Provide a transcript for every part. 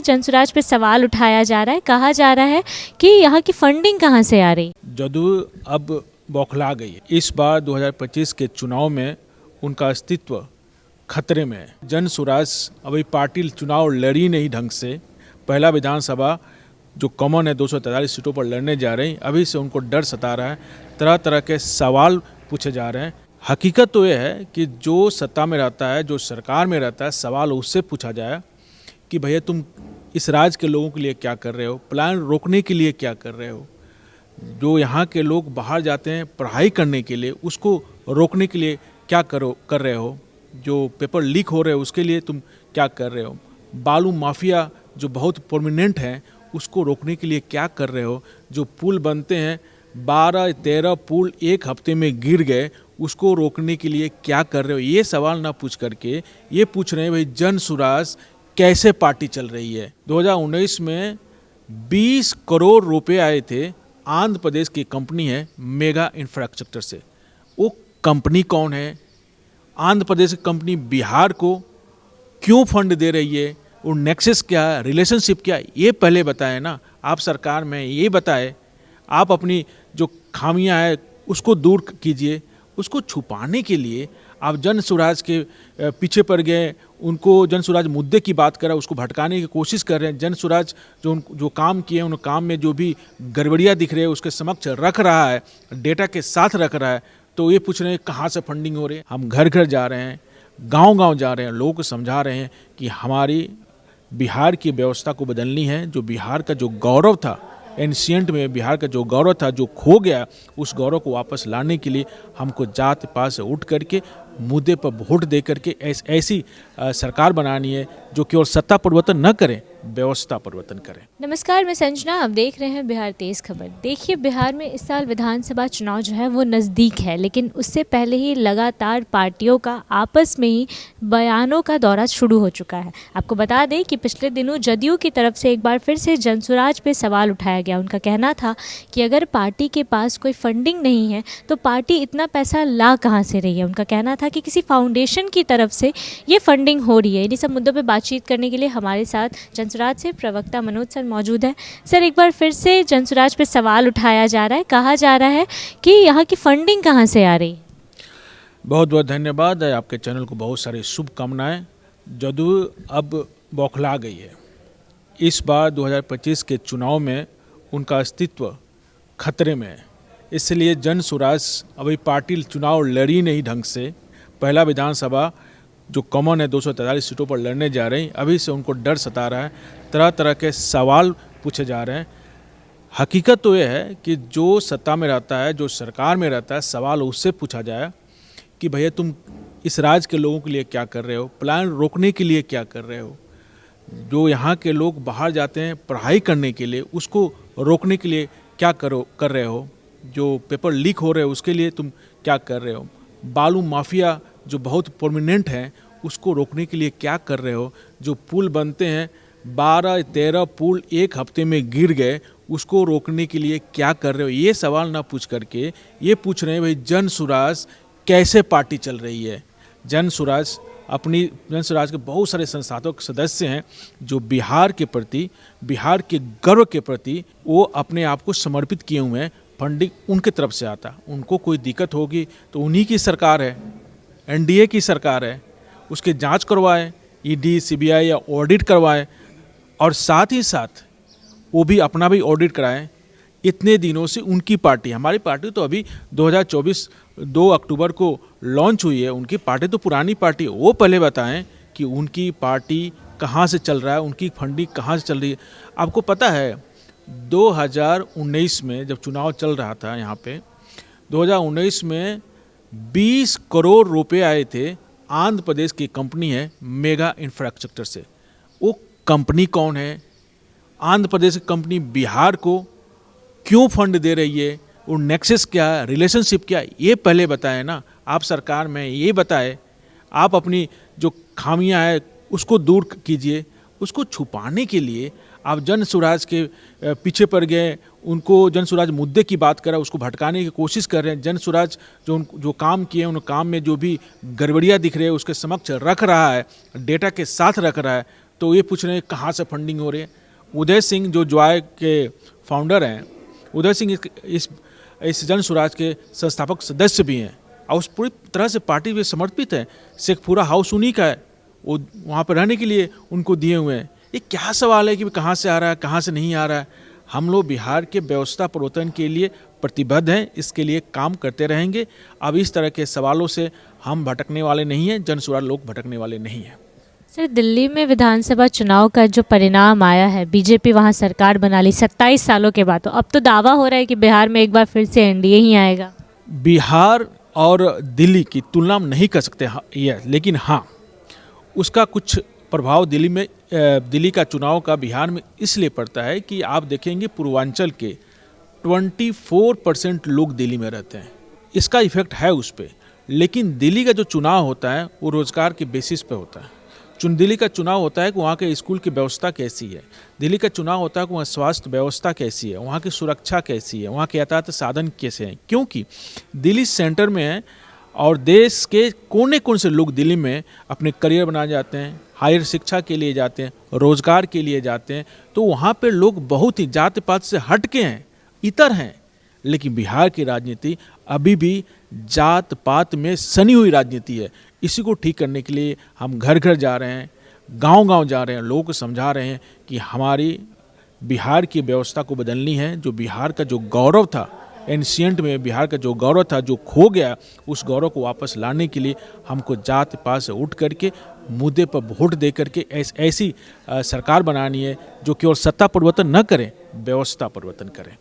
जनसुराज पे सवाल उठाया जा रहा है, कहा जा रहा है कि यहाँ की फंडिंग कहाँ से आ रही। जदयू अब बौखला गई है। इस बार 2025 के चुनाव में उनका अस्तित्व खतरे में है। जनसुराज अभी पार्टी चुनाव लड़ी नहीं ढंग से। पहला विधानसभा जो कॉमन है 243 सीटों पर लड़ने जा रही, अभी से उनको डर सता रहा है। तरह तरह के सवाल पूछे जा रहे हैं। हकीकत तो यह है कि जो सत्ता में रहता है, जो सरकार में रहता है, सवाल उससे पूछा जाए कि भैया तुम इस राज्य के लोगों के लिए क्या कर रहे हो, प्लान रोकने के लिए क्या कर रहे हो। जो यहाँ के लोग बाहर जाते हैं पढ़ाई करने के लिए, उसको रोकने के लिए क्या कर रहे हो। जो पेपर लीक हो रहे हो उसके लिए तुम क्या कर रहे हो। बालू माफिया जो बहुत प्रोमिनेंट है उसको रोकने के लिए क्या कर रहे हो। जो पुल बनते हैं 12-13 पुल एक हफ्ते में गिर गए, उसको रोकने के लिए क्या कर रहे हो। ये सवाल ना पूछ करके ये पूछ रहे हैं भाई जनसुराज कैसे पार्टी चल रही है। 2019 में 20 करोड़ रुपए आए थे आंध्र प्रदेश की कंपनी है मेगा इंफ्रास्ट्रक्चर से। वो कंपनी कौन है, आंध्र प्रदेश की कंपनी बिहार को क्यों फंड दे रही है, और नेक्सस क्या है, रिलेशनशिप क्या है, ये पहले बताए ना। आप सरकार में ये बताए, आप अपनी जो खामियां हैं उसको दूर कीजिए। उसको छुपाने के लिए आप जनसुराज के पीछे पड़ गए। उनको जनसुराज मुद्दे की बात करा, उसको भटकाने की कोशिश कर रहे हैं। जनसुराज जो काम किए उन काम में जो भी गड़बड़ियाँ दिख रही है उसके समक्ष रख रहा है, डेटा के साथ रख रहा है। तो ये पूछ रहे हैं कहाँ से फंडिंग हो रही है। हम घर घर जा रहे हैं, गांव-गांव जा रहे हैं, लोगों को समझा रहे हैं कि हमारी बिहार की व्यवस्था को बदलनी है। जो बिहार का जो गौरव था, एंशियंट में बिहार का जो गौरव था, जो खो गया, उस गौरव को वापस लाने के लिए हमको जात पात से उठ करके मुद्दे पर वोट दे करके ऐसी सरकार बनानी है जो केवल सत्ता परिवर्तन न करे, व्यवस्था परिवर्तन करें। नमस्कार, मैं संजना, आप देख रहे हैं बिहार तेज खबर। देखिए, बिहार में इस साल विधानसभा चुनाव जो है वो नज़दीक है, लेकिन उससे पहले ही लगातार पार्टियों का आपस में ही बयानों का दौरा शुरू हो चुका है। आपको बता दें कि पिछले दिनों जदयू की तरफ से एक बार फिर से जनसुराज पे सवाल उठाया गया। उनका कहना था कि अगर पार्टी के पास कोई फंडिंग नहीं है तो पार्टी इतना पैसा ला कहाँ से रही है। उनका कहना था कि किसी फाउंडेशन की तरफ से ये फंडिंग हो रही है। इन्हीं सब मुद्दों पर बातचीत करने के लिए हमारे साथ जनसुराज से प्रवक्ता मनोज सर मौजूद है। सर, एक बार फिर से जनसुराज पे सवाल उठाया जा रहा है, कहा जा रहा है कि यहाँ की फंडिंग कहाँ से आ रही। बहुत बहुत धन्यवाद। आपके चैनल को बहुत सारी शुभकामनाएं। जदयू अब बौखला गई है। इस बार 2025 के चुनाव में उनका अस्तित्व खतरे में है। इसलिए जनसुराज अभी पार्टी चुनाव लड़ी नहीं ढंग से। पहला विधानसभा जो कॉमन है 243 सीटों पर लड़ने जा रही, अभी से उनको डर सता रहा है। तरह तरह के सवाल पूछे जा रहे हैं। हकीकत तो यह है कि जो सत्ता में रहता है, जो सरकार में रहता है, सवाल उससे पूछा जाए कि भैया तुम इस राज्य के लोगों के लिए क्या कर रहे हो, प्लान रोकने के लिए क्या कर रहे हो। जो यहाँ के लोग बाहर जाते हैं पढ़ाई करने के लिए, उसको रोकने के लिए क्या कर रहे हो। जो पेपर लीक हो रहे हो उसके लिए तुम क्या कर रहे हो। बालू माफिया जो बहुत प्रोमिनेंट है उसको रोकने के लिए क्या कर रहे हो। जो पुल बनते हैं 12-13 पुल एक हफ्ते में गिर गए, उसको रोकने के लिए क्या कर रहे हो। ये सवाल ना पूछ करके ये पूछ रहे हैं भाई जनसुराज कैसे पार्टी चल रही है। जनसुराज के बहुत सारे संस्थापक सदस्य हैं जो बिहार के प्रति, बिहार के गर्व के प्रति वो अपने आप को समर्पित किए हुए हैं। फंडिंग उनके तरफ से आता, उनको कोई दिक्कत होगी तो उन्हीं की सरकार है, एनडीए की सरकार है, उसके जांच करवाए, ईडी सीबीआई या ऑडिट करवाए, और साथ ही साथ वो भी अपना भी ऑडिट कराएं। इतने दिनों से उनकी पार्टी, हमारी पार्टी तो अभी 2024 2 अक्टूबर को लॉन्च हुई है, उनकी पार्टी तो पुरानी पार्टी है। वो पहले बताएं कि उनकी पार्टी कहाँ से चल रहा है, उनकी फंडिंग कहाँ से चल रही है। आपको पता है 2019 में जब चुनाव चल रहा था यहाँ पे, 2019 में 20 करोड़ रुपए आए थे आंध्र प्रदेश की कंपनी है मेगा इंफ्रास्ट्रक्चर से। वो कंपनी कौन है, आंध्र प्रदेश की कंपनी बिहार को क्यों फंड दे रही है, और नेक्सस क्या है, रिलेशनशिप क्या है, ये पहले बताए ना। आप सरकार में ये बताए, आप अपनी जो खामियां हैं उसको दूर कीजिए। उसको छुपाने के लिए आप जनसुराज के पीछे पड़ गए। उनको जनसुराज मुद्दे की बात करा, उसको भटकाने की कोशिश कर रहे हैं। जनसुराज जो काम किए उन काम में जो भी गड़बड़ियाँ दिख रही है उसके समक्ष रख रहा है, डेटा के साथ रख रहा है। तो ये पूछ रहे हैं कहाँ से फंडिंग हो रही है। उदय सिंह जो जॉय के फाउंडर हैं, उदय सिंह इस जन स्वराज के संस्थापक सदस्य भी हैं और उस पूरी तरह से पार्टी में समर्पित है। शेखपुरा हाउस उन्हीं का है, वो वहाँ पर रहने के लिए उनको दिए हुए हैं। ये क्या सवाल है कि कहाँ से आ रहा है, कहाँ से नहीं आ रहा है। हम लोग बिहार के व्यवस्था परिवर्तन के लिए प्रतिबद्ध हैं, इसके लिए काम करते रहेंगे। अब इस तरह के सवालों से हम भटकने वाले नहीं हैं, जन स्वराज लोग भटकने वाले नहीं हैं। सर, दिल्ली में विधानसभा चुनाव का जो परिणाम आया है, बीजेपी वहां सरकार बना ली 27 सालों के बाद, तो अब तो दावा हो रहा है कि बिहार में एक बार फिर से एनडीए ही आएगा। बिहार और दिल्ली की तुलना हम नहीं कर सकते ये, लेकिन हाँ उसका कुछ प्रभाव दिल्ली का चुनाव का बिहार में इसलिए पड़ता है कि आप देखेंगे पूर्वांचल के 24% लोग दिल्ली में रहते हैं, इसका इफेक्ट है उस पर। लेकिन दिल्ली का जो चुनाव होता है वो रोजगार के बेसिस पे होता है। दिल्ली का चुनाव होता है कि वहाँ के स्कूल की व्यवस्था कैसी है, दिल्ली का चुनाव होता है कि वहाँ स्वास्थ्य व्यवस्था कैसी है, वहाँ की सुरक्षा कैसी है, वहाँ के यातायात साधन कैसे हैं। क्योंकि दिल्ली सेंटर में है और देश के कोने कोने से लोग दिल्ली में अपने करियर बनाए जाते हैं, हायर शिक्षा के लिए जाते हैं, रोजगार के लिए जाते हैं। तो वहाँ पे लोग बहुत ही जात पात से हट के हैं, इतर हैं। लेकिन बिहार की राजनीति अभी भी जात पात में सनी हुई राजनीति है। इसी को ठीक करने के लिए हम घर घर जा रहे हैं, गांव गांव जा रहे हैं, लोगों को समझा रहे हैं कि हमारी बिहार की व्यवस्था को बदलनी है। जो बिहार का जो गौरव था, एंशियंट में बिहार का जो गौरव था, जो खो गया, उस गौरव को वापस लाने के लिए हमको जात पात से उठ करके मुद्दे पर वोट दे करके ऐसी सरकार बनानी है जो केवल सत्ता परिवर्तन न करे, व्यवस्था परिवर्तन करे।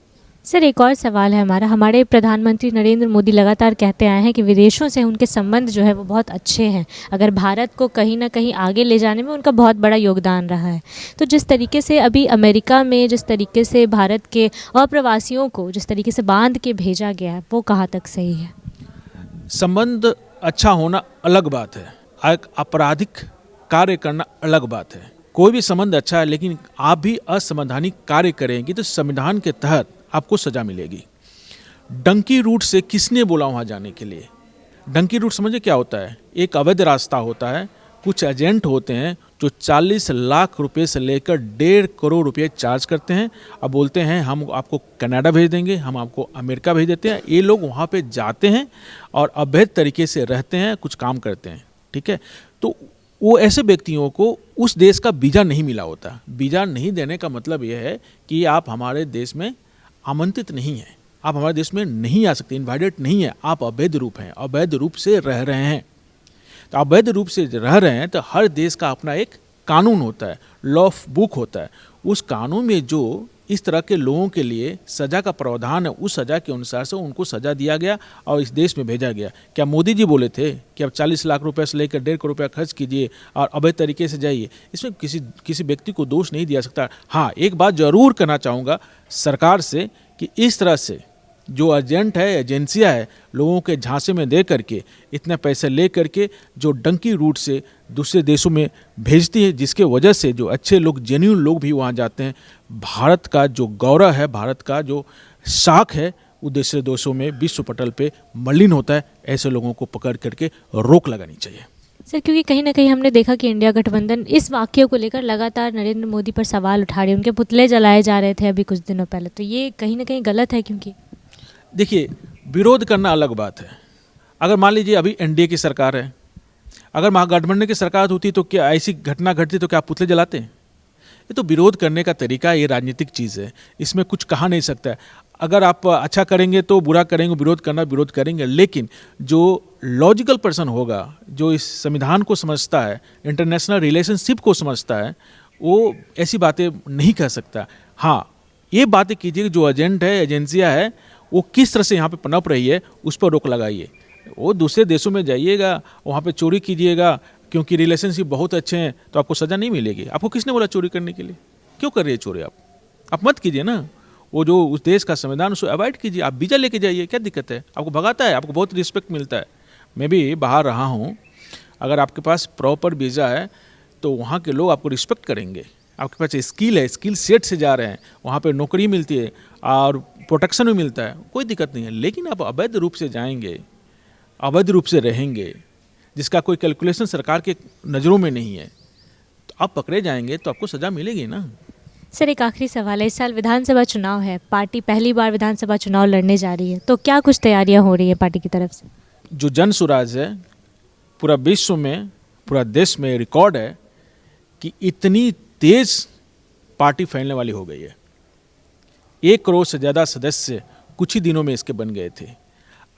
सर, एक और सवाल है हमारे प्रधानमंत्री नरेंद्र मोदी लगातार कहते आए हैं कि विदेशों से उनके संबंध जो है वो बहुत अच्छे हैं, अगर भारत को कहीं ना कहीं आगे ले जाने में उनका बहुत बड़ा योगदान रहा है। तो जिस तरीके से अभी अमेरिका में जिस तरीके से भारत के अप्रवासियों को जिस तरीके से बांध के भेजा गया है, वो कहाँ तक सही है? संबंध अच्छा होना अलग बात है, एक आपराधिक कार्य करना अलग बात है। कोई भी संबंध अच्छा है, लेकिन आप भी असंवैधानिक कार्य करेंगे तो संविधान के तहत आपको सजा मिलेगी। डंकी रूट से किसने बोला वहाँ जाने के लिए? डंकी रूट समझे क्या होता है? एक अवैध रास्ता होता है, कुछ एजेंट होते हैं जो 40 लाख रुपए से लेकर 1.5 करोड़ रुपए चार्ज करते हैं। अब बोलते हैं हम आपको कनाडा भेज देंगे, हम आपको अमेरिका भेज देते हैं। ये लोग वहाँ पे जाते हैं और अवैध तरीके से रहते हैं, कुछ काम करते हैं, ठीक है। तो वो ऐसे व्यक्तियों को उस देश का वीज़ा नहीं मिला होता। वीज़ा नहीं देने का मतलब यह है कि आप हमारे देश में आमंत्रित नहीं हैं, आप हमारे देश में नहीं आ सकते, इनवाइटेड नहीं है, आप अवैध रूप हैं, अवैध रूप से रह रहे हैं। तो अवैध रूप से रह रहे हैं तो हर देश का अपना एक कानून होता है, लॉ ऑफ बुक होता है। उस कानून में जो इस तरह के लोगों के लिए सज़ा का प्रावधान है, उस सज़ा के अनुसार से उनको सज़ा दिया गया और इस देश में भेजा गया। क्या मोदी जी बोले थे कि अब 40 लाख रुपए से लेकर 1.5 करोड़ रुपया खर्च कीजिए और अवैध तरीके से जाइए? इसमें किसी व्यक्ति को दोष नहीं दिया सकता। हाँ, एक बात जरूर करना चाहूँगा सरकार से कि इस तरह से जो एजेंट है, एजेंसियां है, लोगों के झांसे में दे करके इतने पैसे ले करके जो डंकी रूट से दूसरे देशों में भेजती है, जिसके वजह से जो अच्छे लोग, जेन्युइन लोग भी वहाँ जाते हैं। भारत का जो गौरव है, भारत का जो शाख है, वो दूसरे देशों में विश्व पटल पे मलिन होता है। ऐसे लोगों को पकड़ करके रोक लगानी चाहिए। सर, क्योंकि कहीं ना कहीं हमने देखा कि इंडिया गठबंधन इस वाक्य को लेकर लगातार नरेंद्र मोदी पर सवाल उठा रही है, उनके पुतले जलाए जा रहे थे अभी कुछ दिनों पहले, तो ये कहीं ना कहीं गलत है। क्योंकि देखिए, विरोध करना अलग बात है। अगर मान लीजिए अभी एनडीए की सरकार है, अगर महागठबंधन की सरकार होती तो क्या ऐसी घटना घटती तो क्या आप पुतले जलाते? ये तो विरोध करने का तरीका, ये राजनीतिक चीज़ है, इसमें कुछ कहा नहीं सकता है। अगर आप अच्छा करेंगे तो बुरा करेंगे, विरोध करेंगे। लेकिन जो लॉजिकल पर्सन होगा, जो इस संविधान को समझता है, इंटरनेशनल रिलेशनशिप को समझता है, वो ऐसी बातें नहीं कह सकता। हाँ, ये बातें कीजिए कि जो एजेंट है, एजेंसियाँ है, वो किस तरह से यहाँ पे पनप रही है, उस पर रोक लगाइए। वो दूसरे देशों में जाइएगा, वहाँ पे चोरी कीजिएगा, क्योंकि रिलेशनशिप बहुत अच्छे हैं तो आपको सज़ा नहीं मिलेगी। आपको किसने बोला चोरी करने के लिए? क्यों कर रही है चोरी? आप मत कीजिए ना। वो जो उस देश का संविधान, उसको अवॉइड कीजिए। आप वीज़ा लेके जाइए, क्या दिक्कत है? आपको भगाता है, आपको बहुत रिस्पेक्ट मिलता है। मैं भी बाहर रहा हूँ, अगर आपके पास प्रॉपर वीज़ा है तो वहाँ के लोग आपको रिस्पेक्ट करेंगे। आपके पास स्किल है, स्किल सेट से जा रहे हैं, वहाँ पे नौकरी मिलती है और प्रोटेक्शन भी मिलता है, कोई दिक्कत नहीं है। लेकिन आप अवैध रूप से जाएंगे, अवैध रूप से रहेंगे, जिसका कोई कैलकुलेशन सरकार के नज़रों में नहीं है, तो आप पकड़े जाएंगे तो आपको सज़ा मिलेगी ना। सर एक आखिरी सवाल है, इस साल विधानसभा चुनाव है, पार्टी पहली बार विधानसभा चुनाव लड़ने जा रही है, तो क्या कुछ तैयारियां हो रही है पार्टी की तरफ से? जो जन सुराज है, पूरा विश्व में, पूरा देश में रिकॉर्ड है कि इतनी तेज पार्टी फैलने वाली हो गई है। 1 करोड़ से ज़्यादा सदस्य कुछ ही दिनों में इसके बन गए थे।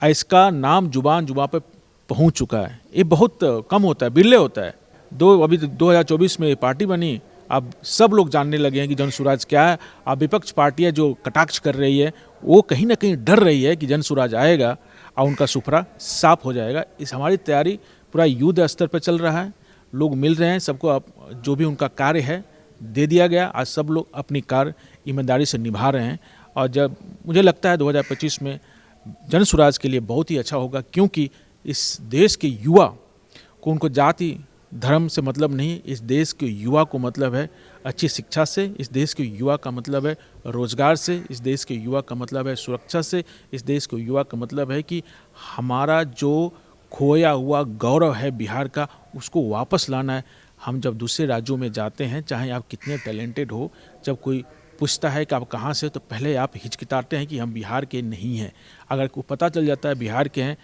इसका नाम जुबान पे पहुंच चुका है। ये बहुत कम होता है, बिरले होता है। अभी 2024 में पार्टी बनी, अब सब लोग जानने लगे हैं कि जन सुराज क्या है। अब विपक्ष पार्टियां जो कटाक्ष कर रही है वो कहीं ना कहीं डर रही है कि जन सुराज आएगा और उनका सुपड़ा साफ हो जाएगा। इस हमारी तैयारी पूरा युद्ध स्तर पर चल रहा है। लोग मिल रहे हैं, सबको जो भी उनका कार्य है दे दिया गया। आज सब लोग अपनी कार्य ईमानदारी से निभा रहे हैं और जब मुझे लगता है 2025 में जन सुराज के लिए बहुत ही अच्छा होगा, क्योंकि इस देश के युवा को, उनको जाति धर्म से मतलब नहीं, इस देश के युवा को मतलब है अच्छी शिक्षा से, इस देश के युवा का मतलब है रोजगार से, इस देश के युवा का मतलब है सुरक्षा से, इस देश के युवा का मतलब है कि हमारा जो खोया हुआ गौरव है बिहार का, उसको वापस लाना है। हम जब दूसरे राज्यों में जाते हैं, चाहे आप कितने टैलेंटेड हो, जब कोई पूछता है कि आप कहाँ से, तो पहले आप हिचकिचाते हैं कि हम बिहार के नहीं हैं। अगर को पता चल जाता है बिहार के हैं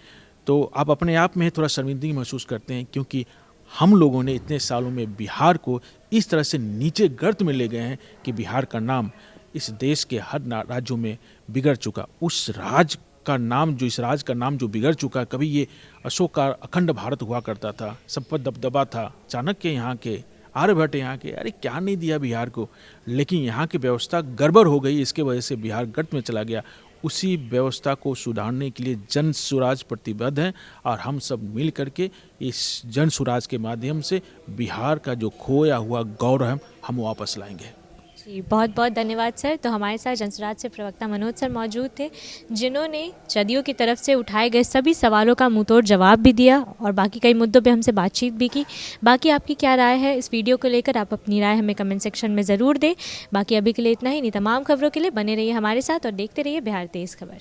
तो आप अपने आप में थोड़ा शर्मिंदगी महसूस करते हैं, क्योंकि हम लोगों ने इतने सालों में बिहार को इस तरह से नीचे गर्त में ले गए हैं कि बिहार का नाम इस देश के हर राज्यों में बिगड़ चुका। उस राज का नाम जो, इस राज का नाम जो बिगड़ चुका, कभी ये अशोक का अखंड भारत हुआ करता था, सब पर दबदबा था। चाणक्य यहाँ के, आर्यभट्ट यहाँ के, अरे क्या नहीं दिया बिहार को, लेकिन यहाँ की व्यवस्था गड़बड़ हो गई, इसके वजह से बिहार गर्त में चला गया। उसी व्यवस्था को सुधारने के लिए जन सुराज प्रतिबद्ध है और हम सब मिल करके इस जन सुराज के माध्यम से बिहार का जो खोया हुआ गौरव हम वापस लाएंगे। जी बहुत बहुत धन्यवाद सर। तो हमारे साथ जनसुराज से प्रवक्ता मनोज सर मौजूद थे, जिन्होंने जदयू की तरफ से उठाए गए सभी सवालों का मुंहतोड़ जवाब भी दिया और बाकी कई मुद्दों पे हमसे बातचीत भी की। बाकी आपकी क्या राय है इस वीडियो को लेकर, आप अपनी राय हमें कमेंट सेक्शन में ज़रूर दें। बाकी अभी के लिए इतना ही, नहीं तमाम खबरों के लिए बने रहिए हमारे साथ और देखते रहिए बिहार तेज़ खबर।